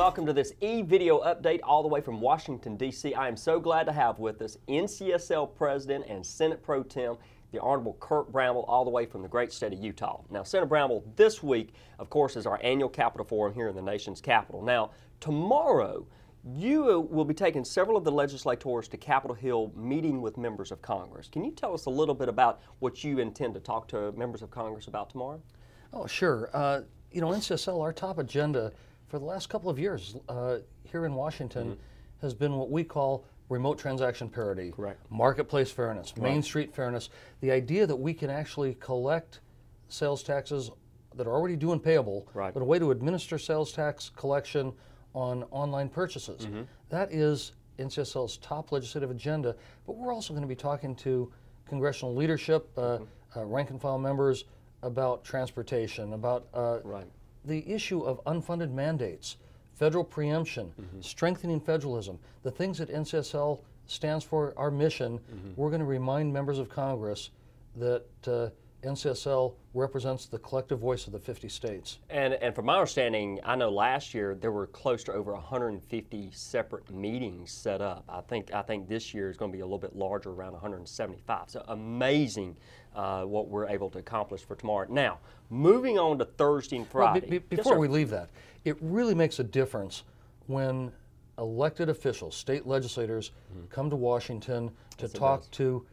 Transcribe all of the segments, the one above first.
welcome to this e-video update all the way from Washington, D.C. I am so glad to have with us NCSL President and Senate Pro Tem, the Honorable Curt Bramble, all the way from the great state of Utah. Now, Senator Bramble, this week, of course, is our annual Capitol Forum here in the nation's capital. Now, tomorrow, you will be taking several of the legislators to Capitol Hill meeting with members of Congress. Can you tell us a little bit about what you intend to talk to members of Congress about tomorrow? Oh, sure. You know, NCSL, our top agenda for the last couple of years here in Washington has been what we call remote transaction parity, correct, marketplace fairness, right, Main Street fairness, the idea that we can actually collect sales taxes that are already due and payable, right, but a way to administer sales tax collection on online purchases. That is NCSL's top legislative agenda, but we're also going to be talking to congressional leadership, rank and file members about transportation, about right, the issue of unfunded mandates, federal preemption, strengthening federalism, the things that NCSL stands for, our mission. We're going to remind members of Congress that NCSL represents the collective voice of the 50 states. And from my understanding, I know last year there were close to over 150 separate meetings set up. I think this year is going to be a little bit larger, around 175. So amazing what we're able to accomplish for tomorrow. Now, moving on to Thursday and Friday. Well, before we leave that, it really makes a difference when elected officials, state legislators, come to Washington to talk to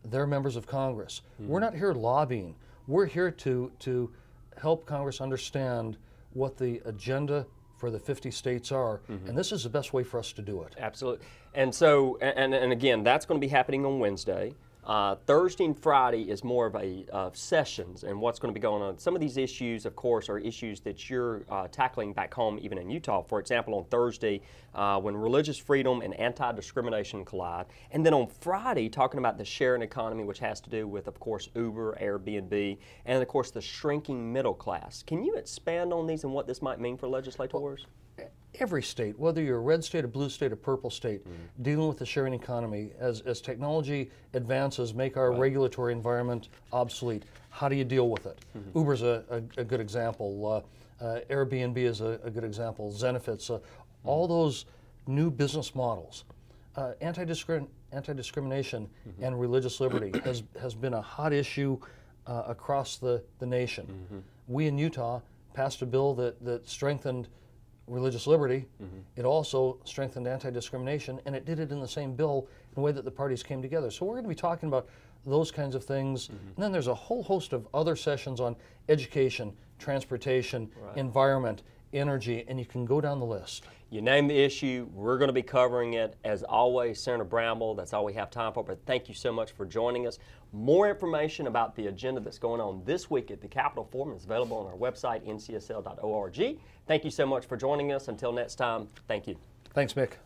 their members of Congress. We're not here lobbying. We're here to help Congress understand what the agenda for the 50 states are, and this is the best way for us to do it. Absolutely. And so, and again, that's going to be happening on Wednesday. Thursday and Friday is more of a sessions and what's going to be going on. Some of these issues, of course, are issues that you're tackling back home, even in Utah. For example, on Thursday, when religious freedom and anti-discrimination collide. And then on Friday, talking about the sharing economy, which has to do with, of course, Uber, Airbnb, and, of course, the shrinking middle class. Can you expand on these and what this might mean for legislators? Every state, whether you're a red state, a blue state, a purple state, dealing with the sharing economy, as technology advances, make our regulatory environment obsolete. How do you deal with it? Uber's a good example. Airbnb is a good example. Zenefits, all those new business models. Anti-discrimination and religious liberty has been a hot issue across the nation. We in Utah passed a bill that strengthened religious liberty. It also strengthened anti-discrimination, and it did it in the same bill in a way that the parties came together. So we're going to be talking about those kinds of things. And then there's a whole host of other sessions on education, transportation, environment, energy, and you can go down the list. You name the issue, we're going to be covering it. As always, Senator Bramble, that's all we have time for, but thank you so much for joining us. More information about the agenda that's going on this week at the Capitol Forum is available on our website, ncsl.org. Thank you so much for joining us. Until next time, thank you. Thanks, Mick.